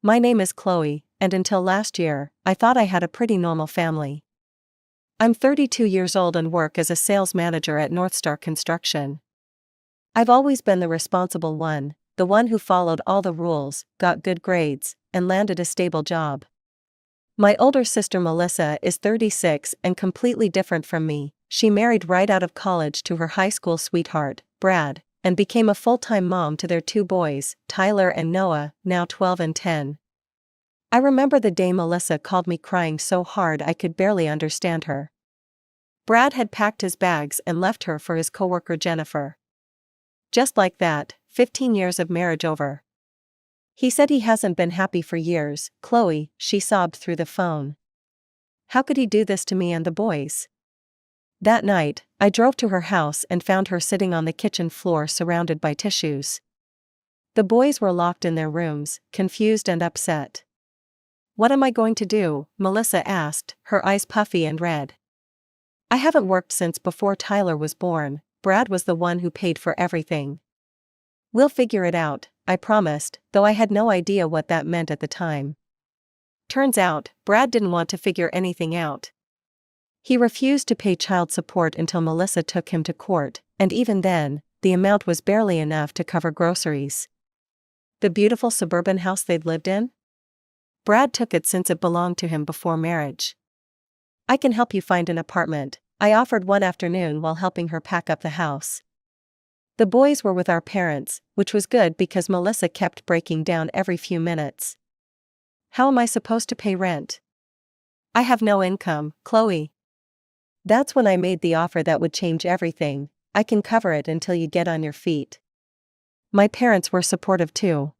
My name is Chloe, and until last year, I thought I had a pretty normal family. I'm 32 years old and work as a sales manager at Northstar Construction. I've always been the responsible one, the one who followed all the rules, got good grades, and landed a stable job. My older sister Melissa is 36 and completely different from me. She married right out of college to her high school sweetheart, Brad, and became a full-time mom to their 2 boys, Tyler and Noah, now 12 and 10. I remember the day Melissa called me crying so hard I could barely understand her. Brad had packed his bags and left her for his coworker Jennifer. Just like that, 15 years of marriage over. He said he hasn't been happy for years. Chloe, she sobbed through the phone. How could he do this to me and the boys? That night, I drove to her house and found her sitting on the kitchen floor surrounded by tissues. The boys were locked in their rooms, confused and upset. What am I going to do? Melissa asked, her eyes puffy and red. I haven't worked since before Tyler was born. Brad was the one who paid for everything. We'll figure it out, I promised, though I had no idea what that meant at the time. Turns out, Brad didn't want to figure anything out. He refused to pay child support until Melissa took him to court, and even then, the amount was barely enough to cover groceries. The beautiful suburban house they'd lived in? Brad took it since it belonged to him before marriage. I can help you find an apartment, I offered one afternoon while helping her pack up the house. The boys were with our parents, which was good because Melissa kept breaking down every few minutes. How am I supposed to pay rent? I have no income, Chloe. That's when I made the offer that would change everything. I can cover it until you get on your feet. My parents were supportive too.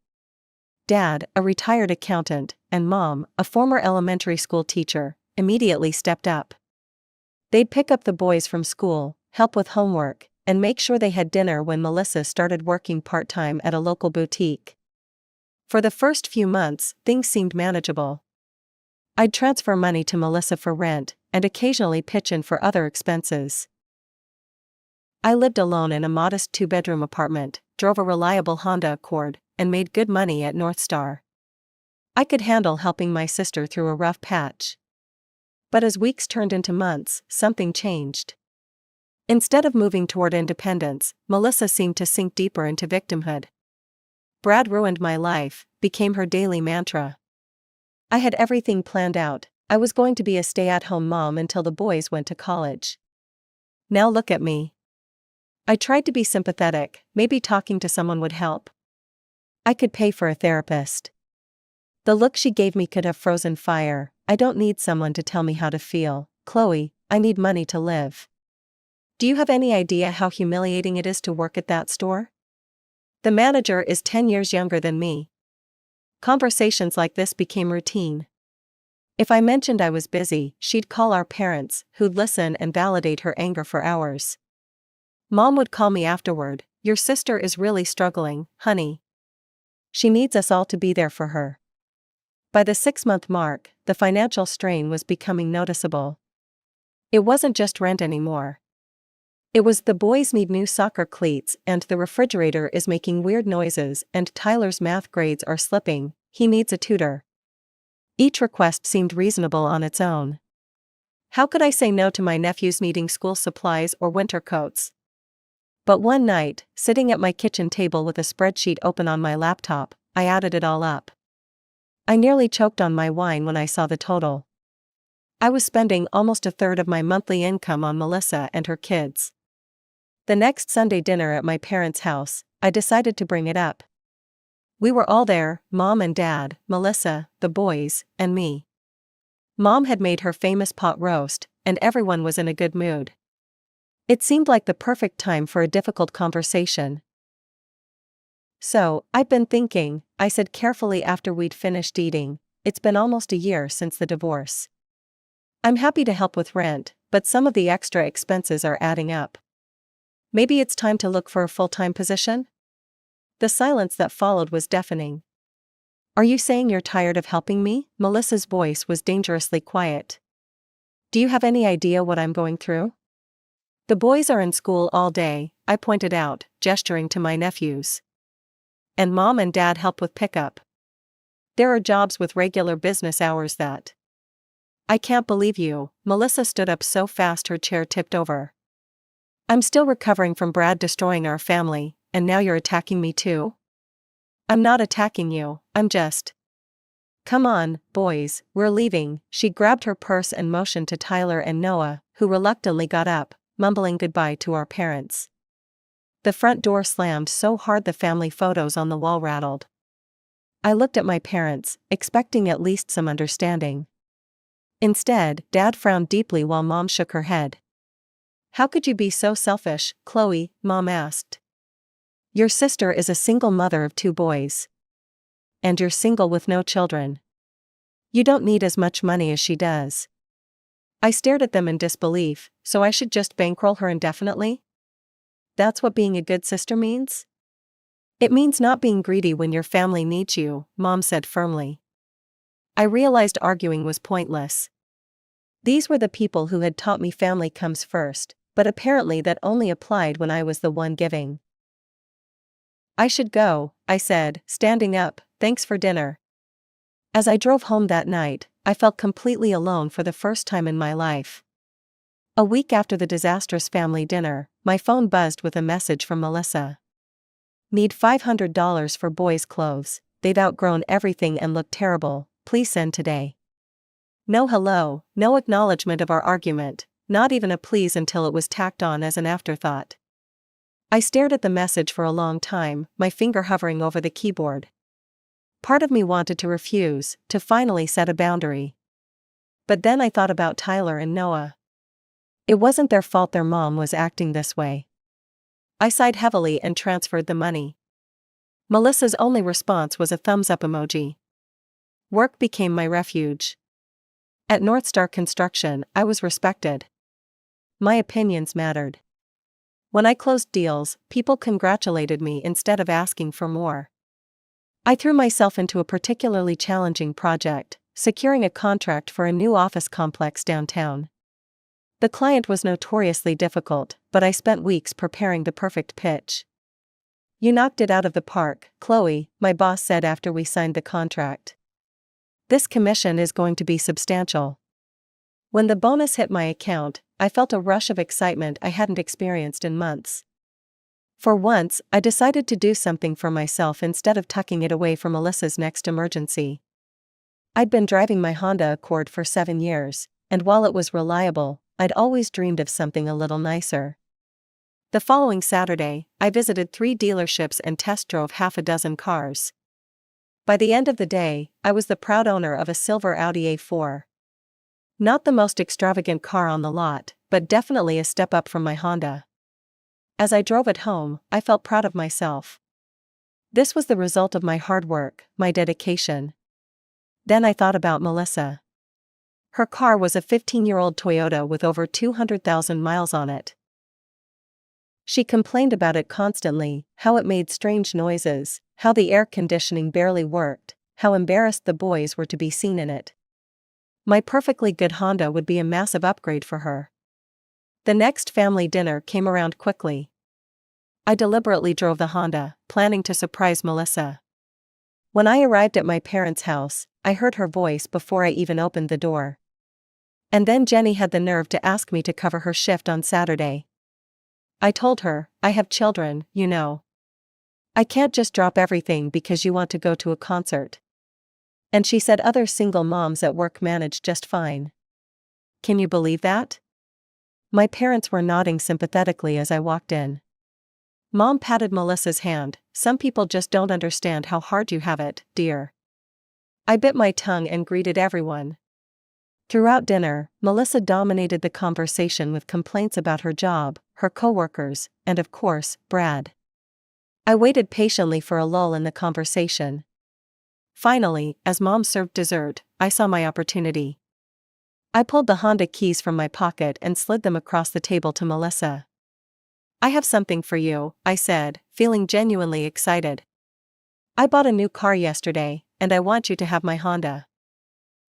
Dad, a retired accountant, and Mom, a former elementary school teacher, immediately stepped up. They'd pick up the boys from school, help with homework, and make sure they had dinner when Melissa started working part-time at a local boutique. For the first few months, things seemed manageable. I'd transfer money to Melissa for rent, and occasionally pitch in for other expenses. I lived alone in a modest 2-bedroom apartment, drove a reliable Honda Accord, and made good money at Northstar. I could handle helping my sister through a rough patch. But as weeks turned into months, something changed. Instead of moving toward independence, Melissa seemed to sink deeper into victimhood. Brad ruined my life, became her daily mantra. I had everything planned out. I was going to be a stay-at-home mom until the boys went to college. Now look at me. I tried to be sympathetic, maybe talking to someone would help. I could pay for a therapist. The look she gave me could have frozen fire. I don't need someone to tell me how to feel, Chloe, I need money to live. Do you have any idea how humiliating it is to work at that store? The manager is 10 years younger than me. Conversations like this became routine. If I mentioned I was busy, she'd call our parents, who'd listen and validate her anger for hours. Mom would call me afterward, your sister is really struggling, honey. She needs us all to be there for her. By the 6-month mark, the financial strain was becoming noticeable. It wasn't just rent anymore. It was the boys need new soccer cleats and the refrigerator is making weird noises and Tyler's math grades are slipping, he needs a tutor. Each request seemed reasonable on its own. How could I say no to my nephews needing school supplies or winter coats? But one night, sitting at my kitchen table with a spreadsheet open on my laptop, I added it all up. I nearly choked on my wine when I saw the total. I was spending almost a third of my monthly income on Melissa and her kids. The next Sunday dinner at my parents' house, I decided to bring it up. We were all there, Mom and Dad, Melissa, the boys, and me. Mom had made her famous pot roast, and everyone was in a good mood. It seemed like the perfect time for a difficult conversation. So, I've been thinking, I said carefully after we'd finished eating, it's been almost a year since the divorce. I'm happy to help with rent, but some of the extra expenses are adding up. Maybe it's time to look for a full-time position? The silence that followed was deafening. Are you saying you're tired of helping me? Melissa's voice was dangerously quiet. Do you have any idea what I'm going through? The boys are in school all day, I pointed out, gesturing to my nephews. And Mom and Dad help with pickup. There are jobs with regular business hours that. I can't believe you. Melissa stood up so fast her chair tipped over. I'm still recovering from Brad destroying our family, and now you're attacking me too? I'm not attacking you, I'm just. Come on, boys, we're leaving. She grabbed her purse and motioned to Tyler and Noah, who reluctantly got up, mumbling goodbye to our parents. The front door slammed so hard the family photos on the wall rattled. I looked at my parents, expecting at least some understanding. Instead, Dad frowned deeply while Mom shook her head. How could you be so selfish, Chloe? Mom asked. Your sister is a single mother of 2 boys. And you're single with no children. You don't need as much money as she does. I stared at them in disbelief, so I should just bankroll her indefinitely? That's what being a good sister means? It means not being greedy when your family needs you, Mom said firmly. I realized arguing was pointless. These were the people who had taught me family comes first, but apparently that only applied when I was the one giving. I should go, I said, standing up, thanks for dinner. As I drove home that night, I felt completely alone for the first time in my life. A week after the disastrous family dinner, my phone buzzed with a message from Melissa. Need $500 for boys' clothes, they've outgrown everything and look terrible, please send today. No hello, no acknowledgement of our argument, not even a please until it was tacked on as an afterthought. I stared at the message for a long time, my finger hovering over the keyboard. Part of me wanted to refuse, to finally set a boundary. But then I thought about Tyler and Noah. It wasn't their fault their mom was acting this way. I sighed heavily and transferred the money. Melissa's only response was a thumbs up emoji. Work became my refuge. At North Star Construction, I was respected. My opinions mattered. When I closed deals, people congratulated me instead of asking for more. I threw myself into a particularly challenging project, securing a contract for a new office complex downtown. The client was notoriously difficult, but I spent weeks preparing the perfect pitch. You knocked it out of the park, Chloe, my boss said after we signed the contract. This commission is going to be substantial. When the bonus hit my account, I felt a rush of excitement I hadn't experienced in months. For once, I decided to do something for myself instead of tucking it away for Melissa's next emergency. I'd been driving my Honda Accord for 7 years, and while it was reliable, I'd always dreamed of something a little nicer. The following Saturday, I visited 3 dealerships and test drove half a dozen cars. By the end of the day, I was the proud owner of a silver Audi A4. Not the most extravagant car on the lot, but definitely a step up from my Honda. As I drove it home, I felt proud of myself. This was the result of my hard work, my dedication. Then I thought about Melissa. Her car was a 15-year-old Toyota with over 200,000 miles on it. She complained about it constantly, how it made strange noises, how the air conditioning barely worked, how embarrassed the boys were to be seen in it. My perfectly good Honda would be a massive upgrade for her. The next family dinner came around quickly. I deliberately drove the Honda, planning to surprise Melissa. When I arrived at my parents' house, I heard her voice before I even opened the door. And then Jenny had the nerve to ask me to cover her shift on Saturday. I told her, I have children, you know. I can't just drop everything because you want to go to a concert. And she said other single moms at work manage just fine. Can you believe that? My parents were nodding sympathetically as I walked in. Mom patted Melissa's hand. Some people just don't understand how hard you have it, dear. I bit my tongue and greeted everyone. Throughout dinner, Melissa dominated the conversation with complaints about her job, her coworkers, and of course, Brad. I waited patiently for a lull in the conversation. Finally, as Mom served dessert, I saw my opportunity. I pulled the Honda keys from my pocket and slid them across the table to Melissa. I have something for you, I said, feeling genuinely excited. I bought a new car yesterday, and I want you to have my Honda.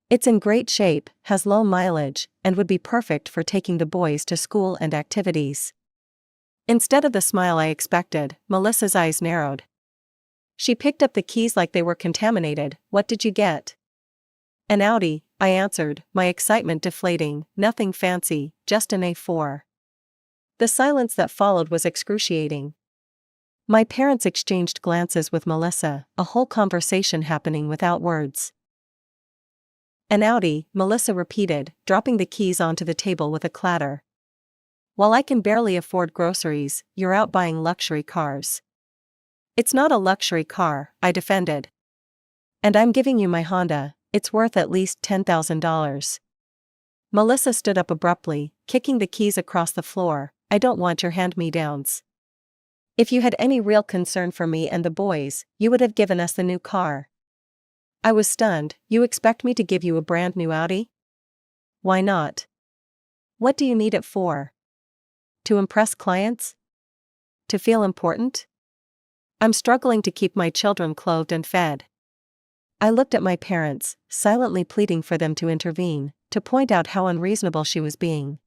It's in great shape, has low mileage, and would be perfect for taking the boys to school and activities. Instead of the smile I expected, Melissa's eyes narrowed. She picked up the keys like they were contaminated. What did you get? An Audi, I answered, my excitement deflating. Nothing fancy, just an A4. The silence that followed was excruciating. My parents exchanged glances with Melissa, a whole conversation happening without words. An Audi, Melissa repeated, dropping the keys onto the table with a clatter. While I can barely afford groceries, you're out buying luxury cars. It's not a luxury car, I defended. And I'm giving you my Honda, it's worth at least $10,000. Melissa stood up abruptly, kicking the keys across the floor. I don't want your hand-me-downs. If you had any real concern for me and the boys, you would have given us the new car. I was stunned. You expect me to give you a brand new Audi? Why not? What do you need it for? To impress clients? To feel important? I'm struggling to keep my children clothed and fed. I looked at my parents, silently pleading for them to intervene, to point out how unreasonable she was being.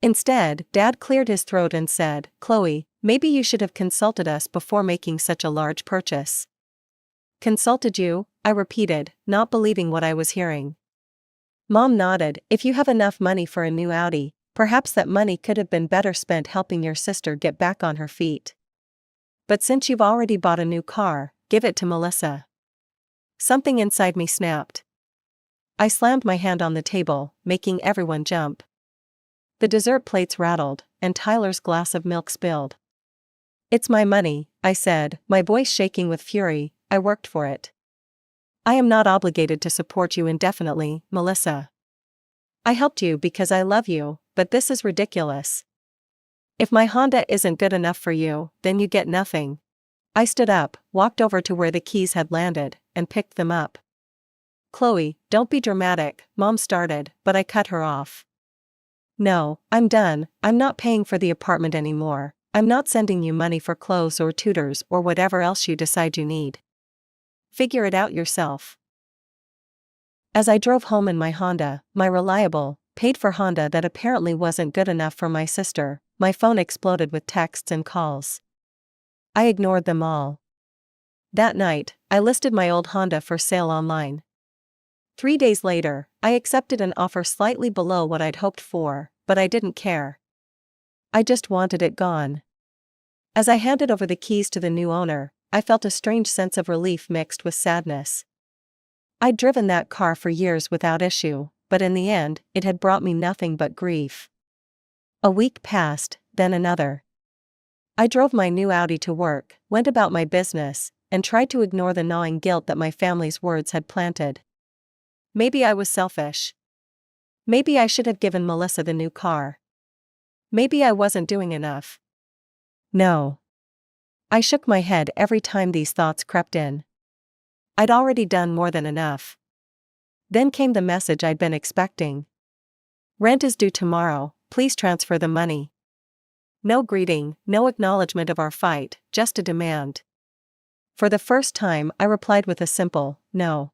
Instead, Dad cleared his throat and said, Chloe, maybe you should have consulted us before making such a large purchase. Consulted you? I repeated, not believing what I was hearing. Mom nodded. If you have enough money for a new Audi, perhaps that money could have been better spent helping your sister get back on her feet. But since you've already bought a new car, give it to Melissa. Something inside me snapped. I slammed my hand on the table, making everyone jump. The dessert plates rattled, and Tyler's glass of milk spilled. It's my money, I said, my voice shaking with fury. I worked for it. I am not obligated to support you indefinitely, Melissa. I helped you because I love you, but this is ridiculous. If my Honda isn't good enough for you, then you get nothing. I stood up, walked over to where the keys had landed, and picked them up. Chloe, don't be dramatic, Mom started, but I cut her off. No, I'm done. I'm not paying for the apartment anymore. I'm not sending you money for clothes or tutors or whatever else you decide you need. Figure it out yourself. As I drove home in my Honda, my reliable, paid-for Honda that apparently wasn't good enough for my sister, my phone exploded with texts and calls. I ignored them all. That night, I listed my old Honda for sale online. 3 days later, I accepted an offer slightly below what I'd hoped for, but I didn't care. I just wanted it gone. As I handed over the keys to the new owner, I felt a strange sense of relief mixed with sadness. I'd driven that car for years without issue, but in the end, it had brought me nothing but grief. A week passed, then another. I drove my new Audi to work, went about my business, and tried to ignore the gnawing guilt that my family's words had planted. Maybe I was selfish. Maybe I should have given Melissa the new car. Maybe I wasn't doing enough. No. I shook my head every time these thoughts crept in. I'd already done more than enough. Then came the message I'd been expecting. Rent is due tomorrow, please transfer the money. No greeting, no acknowledgement of our fight, just a demand. For the first time, I replied with a simple, no.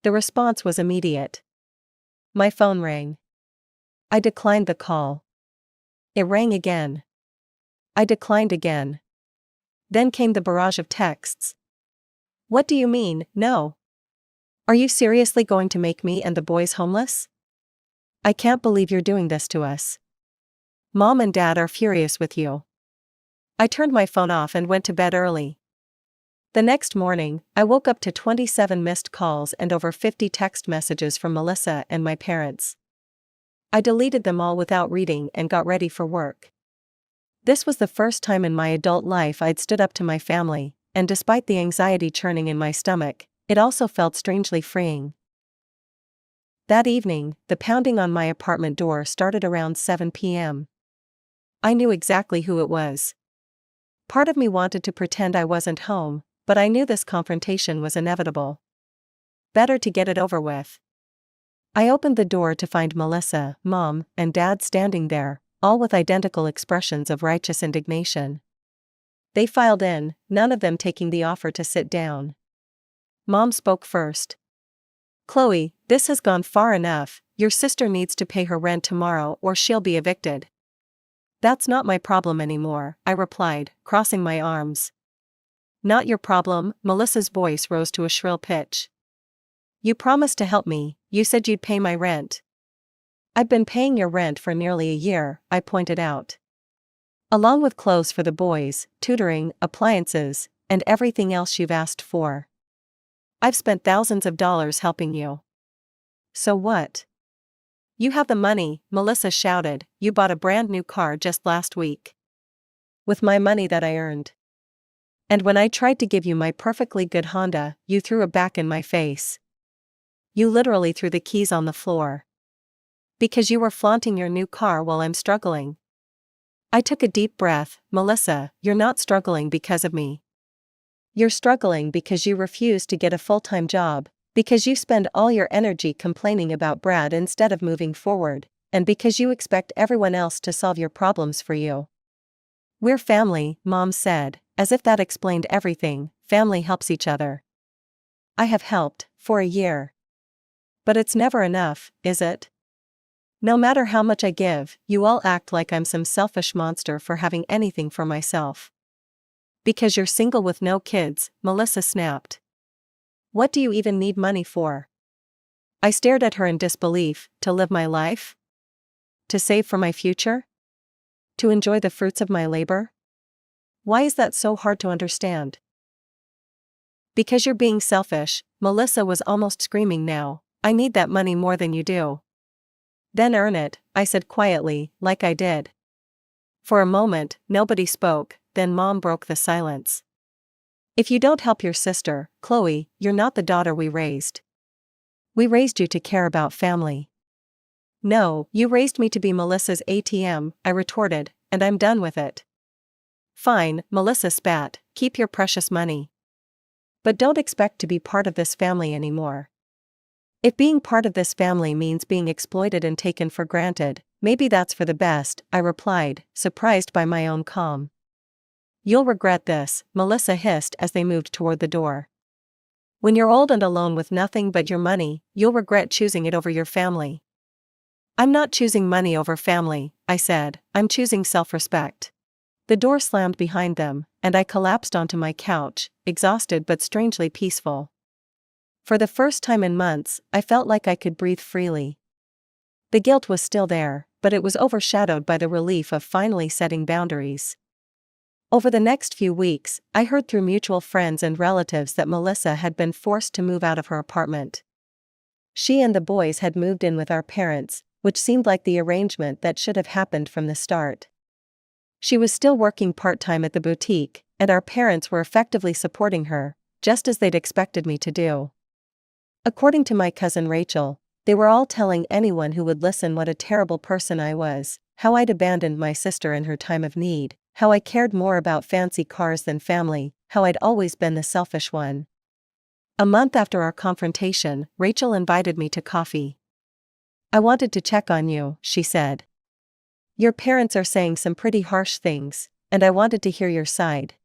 The response was immediate. My phone rang. I declined the call. It rang again. I declined again. Then came the barrage of texts. What do you mean, no? Are you seriously going to make me and the boys homeless? I can't believe you're doing this to us. Mom and Dad are furious with you. I turned my phone off and went to bed early. The next morning, I woke up to 27 missed calls and over 50 text messages from Melissa and my parents. I deleted them all without reading and got ready for work. This was the first time in my adult life I'd stood up to my family, and despite the anxiety churning in my stomach, it also felt strangely freeing. That evening, the pounding on my apartment door started around 7 p.m. I knew exactly who it was. Part of me wanted to pretend I wasn't home, but I knew this confrontation was inevitable. Better to get it over with. I opened the door to find Melissa, Mom, and Dad standing there, all with identical expressions of righteous indignation. They filed in, none of them taking the offer to sit down. Mom spoke first. Chloe, this has gone far enough. Your sister needs to pay her rent tomorrow or she'll be evicted. That's not my problem anymore, I replied, crossing my arms. Not your problem, Melissa's voice rose to a shrill pitch. You promised to help me, you said you'd pay my rent. I've been paying your rent for nearly a year, I pointed out. Along with clothes for the boys, tutoring, appliances, and everything else you've asked for. I've spent thousands of dollars helping you. So what? You have the money, Melissa shouted, you bought a brand new car just last week. With my money that I earned. And when I tried to give you my perfectly good Honda, you threw it back in my face. You literally threw the keys on the floor. Because you were flaunting your new car while I'm struggling. I took a deep breath. Melissa, you're not struggling because of me. You're struggling because you refuse to get a full-time job, because you spend all your energy complaining about Brad instead of moving forward, and because you expect everyone else to solve your problems for you. We're family, Mom said, as if that explained everything. Family helps each other. I have helped, for a year. But it's never enough, is it? No matter how much I give, you all act like I'm some selfish monster for having anything for myself. Because you're single with no kids, Melissa snapped. What do you even need money for? I stared at her in disbelief. To live my life? To save for my future? To enjoy the fruits of my labor? Why is that so hard to understand? Because you're being selfish, Melissa was almost screaming now. I need that money more than you do. Then earn it, I said quietly, like I did. For a moment, nobody spoke, then Mom broke the silence. If you don't help your sister, Chloe, you're not the daughter we raised. We raised you to care about family. No, you raised me to be Melissa's ATM, I retorted, and I'm done with it. Fine, Melissa spat, keep your precious money. But don't expect to be part of this family anymore. If being part of this family means being exploited and taken for granted, maybe that's for the best, I replied, surprised by my own calm. You'll regret this, Melissa hissed as they moved toward the door. When you're old and alone with nothing but your money, you'll regret choosing it over your family. I'm not choosing money over family, I said, I'm choosing self-respect. The door slammed behind them, and I collapsed onto my couch, exhausted but strangely peaceful. For the first time in months, I felt like I could breathe freely. The guilt was still there, but it was overshadowed by the relief of finally setting boundaries. Over the next few weeks, I heard through mutual friends and relatives that Melissa had been forced to move out of her apartment. She and the boys had moved in with our parents, which seemed like the arrangement that should have happened from the start. She was still working part-time at the boutique, and our parents were effectively supporting her, just as they'd expected me to do. According to my cousin Rachel, they were all telling anyone who would listen what a terrible person I was, how I'd abandoned my sister in her time of need, how I cared more about fancy cars than family, how I'd always been the selfish one. A month after our confrontation, Rachel invited me to coffee. I wanted to check on you, she said. Your parents are saying some pretty harsh things, and I wanted to hear your side.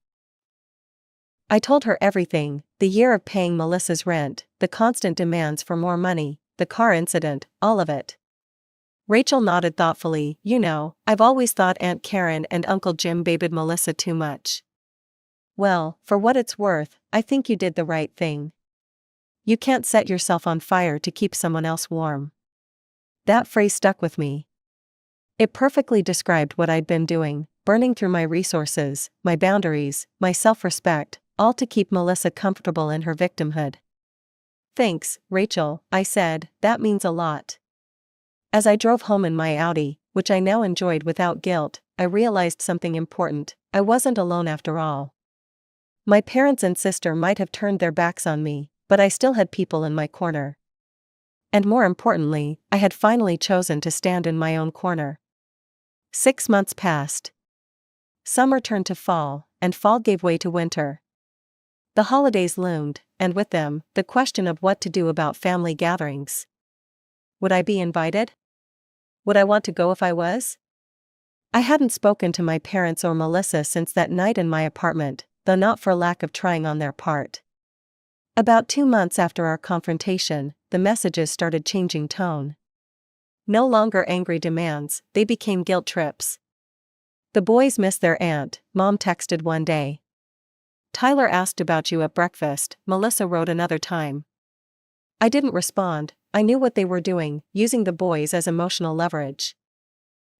I told her everything, the year of paying Melissa's rent, the constant demands for more money, the car incident, all of it. Rachel nodded thoughtfully. You know, I've always thought Aunt Karen and Uncle Jim babied Melissa too much. Well, for what it's worth, I think you did the right thing. You can't set yourself on fire to keep someone else warm. That phrase stuck with me. It perfectly described what I'd been doing, burning through my resources, my boundaries, my self-respect, all to keep Melissa comfortable in her victimhood. Thanks, Rachel, I said, that means a lot. As I drove home in my Audi, which I now enjoyed without guilt, I realized something important. I wasn't alone after all. My parents and sister might have turned their backs on me, but I still had people in my corner. And more importantly, I had finally chosen to stand in my own corner. 6 months passed. Summer turned to fall, and fall gave way to winter. The holidays loomed, and with them, the question of what to do about family gatherings. Would I be invited? Would I want to go if I was? I hadn't spoken to my parents or Melissa since that night in my apartment, though not for lack of trying on their part. About 2 months after our confrontation, the messages started changing tone. No longer angry demands, they became guilt trips. The boys miss their aunt, Mom texted one day. Tyler asked about you at breakfast, Melissa wrote another time. I didn't respond. I knew what they were doing, using the boys as emotional leverage.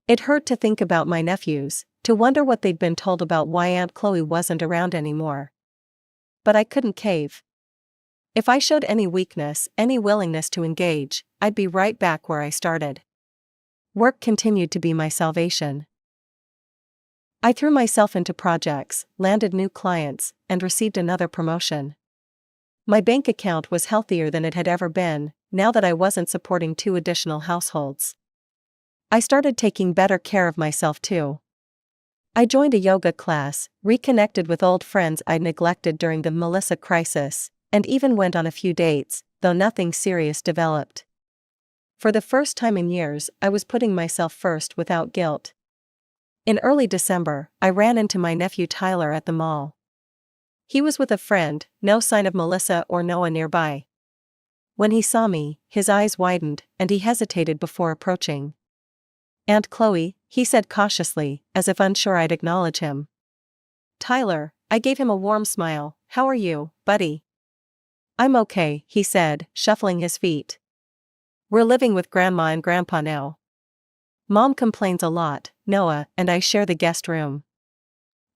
It hurt to think about my nephews, to wonder what they'd been told about why Aunt Chloe wasn't around anymore. But I couldn't cave. If I showed any weakness, any willingness to engage, I'd be right back where I started. Work continued to be my salvation. I threw myself into projects, landed new clients, and received another promotion. My bank account was healthier than it had ever been, now that I wasn't supporting 2 additional households. I started taking better care of myself too. I joined a yoga class, reconnected with old friends I'd neglected during the Melissa crisis, and even went on a few dates, though nothing serious developed. For the first time in years, I was putting myself first without guilt. In early December, I ran into my nephew Tyler at the mall. He was with a friend, no sign of Melissa or Noah nearby. When he saw me, his eyes widened, and he hesitated before approaching. Aunt Chloe, he said cautiously, as if unsure I'd acknowledge him. Tyler, I gave him a warm smile. How are you, buddy? I'm okay, he said, shuffling his feet. We're living with Grandma and Grandpa now. Mom complains a lot, Noah and I share the guest room.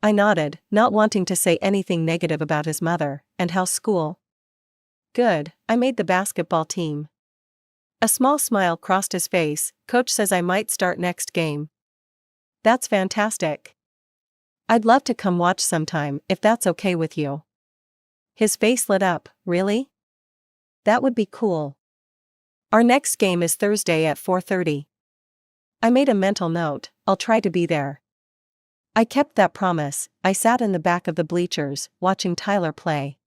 I nodded, not wanting to say anything negative about his mother, and how's school? Good, I made the basketball team. A small smile crossed his face. Coach says I might start next game. That's fantastic. I'd love to come watch sometime if that's okay with you. His face lit up. Really? That would be cool. Our next game is Thursday at 4:30. I made a mental note, I'll try to be there. I kept that promise. I sat in the back of the bleachers, watching Tyler play.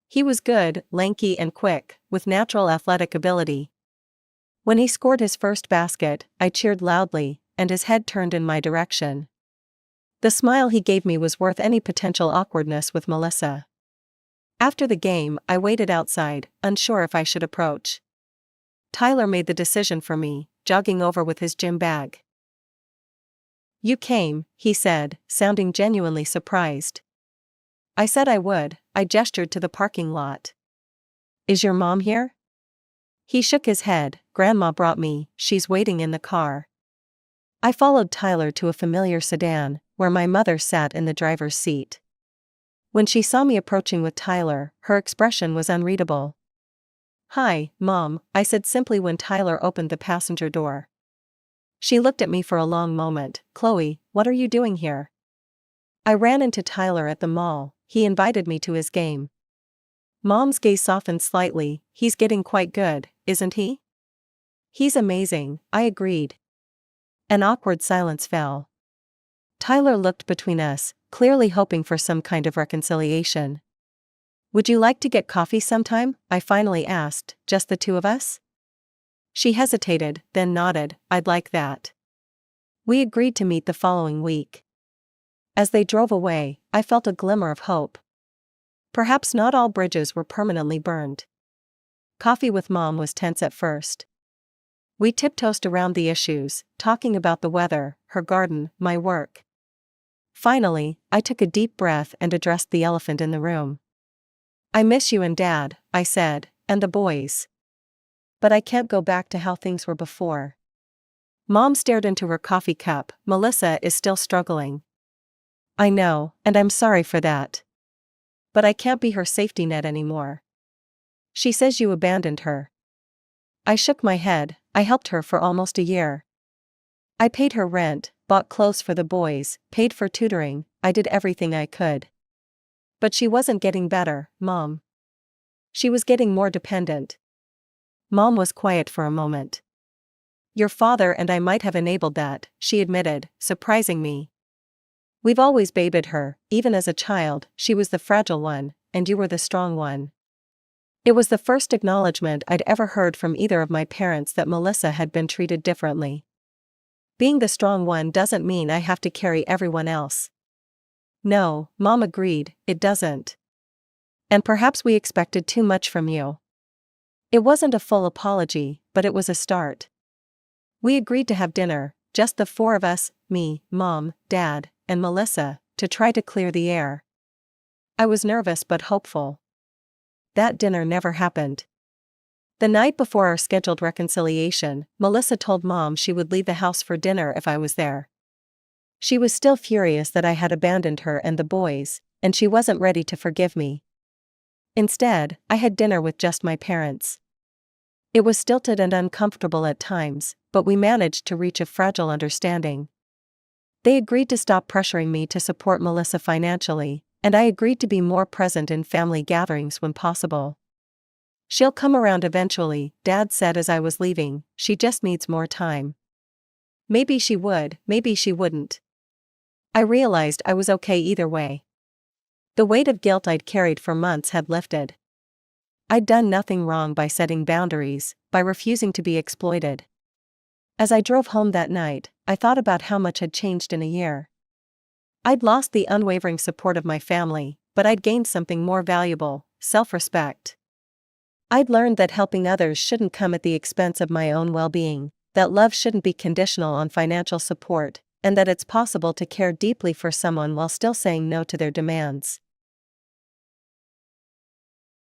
He was good, lanky and quick, with natural athletic ability. When he scored his first basket, I cheered loudly, and his head turned in my direction. The smile he gave me was worth any potential awkwardness with Melissa. After the game, I waited outside, unsure if I should approach. Tyler made the decision for me, jogging over with his gym bag. You came, he said, sounding genuinely surprised. I said I would. I gestured to the parking lot. Is your mom here? He shook his head. Grandma brought me, she's waiting in the car. I followed Tyler to a familiar sedan, where my mother sat in the driver's seat. When she saw me approaching with Tyler, her expression was unreadable. Hi, Mom, I said simply when Tyler opened the passenger door. She looked at me for a long moment. Chloe, what are you doing here? I ran into Tyler at the mall. He invited me to his game. Mom's gaze softened slightly. He's getting quite good, isn't he? He's amazing, I agreed. An awkward silence fell. Tyler looked between us, clearly hoping for some kind of reconciliation. Would you like to get coffee sometime? I finally asked, just the two of us? She hesitated, then nodded. I'd like that. We agreed to meet the following week. As they drove away, I felt a glimmer of hope. Perhaps not all bridges were permanently burned. Coffee with Mom was tense at first. We tiptoed around the issues, talking about the weather, her garden, my work. Finally, I took a deep breath and addressed the elephant in the room. I miss you and Dad, I said, and the boys. But I can't go back to how things were before. Mom stared into her coffee cup. Melissa is still struggling. I know, and I'm sorry for that. But I can't be her safety net anymore. She says you abandoned her. I shook my head. I helped her for almost a year. I paid her rent, bought clothes for the boys, paid for tutoring, I did everything I could. But she wasn't getting better, Mom. She was getting more dependent. Mom was quiet for a moment. Your father and I might have enabled that, she admitted, surprising me. We've always babied her, even as a child, she was the fragile one, and you were the strong one. It was the first acknowledgement I'd ever heard from either of my parents that Melissa had been treated differently. Being the strong one doesn't mean I have to carry everyone else. No, Mom agreed, it doesn't. And perhaps we expected too much from you. It wasn't a full apology, but it was a start. We agreed to have dinner, just the four of us, me, Mom, Dad, and Melissa, to try to clear the air. I was nervous but hopeful. That dinner never happened. The night before our scheduled reconciliation, Melissa told Mom she would leave the house for dinner if I was there. She was still furious that I had abandoned her and the boys, and she wasn't ready to forgive me. Instead, I had dinner with just my parents. It was stilted and uncomfortable at times, but we managed to reach a fragile understanding. They agreed to stop pressuring me to support Melissa financially, and I agreed to be more present in family gatherings when possible. "She'll come around eventually," Dad said as I was leaving, "she just needs more time." Maybe she would, maybe she wouldn't. I realized I was okay either way. The weight of guilt I'd carried for months had lifted. I'd done nothing wrong by setting boundaries, by refusing to be exploited. As I drove home that night, I thought about how much had changed in a year. I'd lost the unwavering support of my family, but I'd gained something more valuable: self-respect. I'd learned that helping others shouldn't come at the expense of my own well-being, that love shouldn't be conditional on financial support, and that it's possible to care deeply for someone while still saying no to their demands.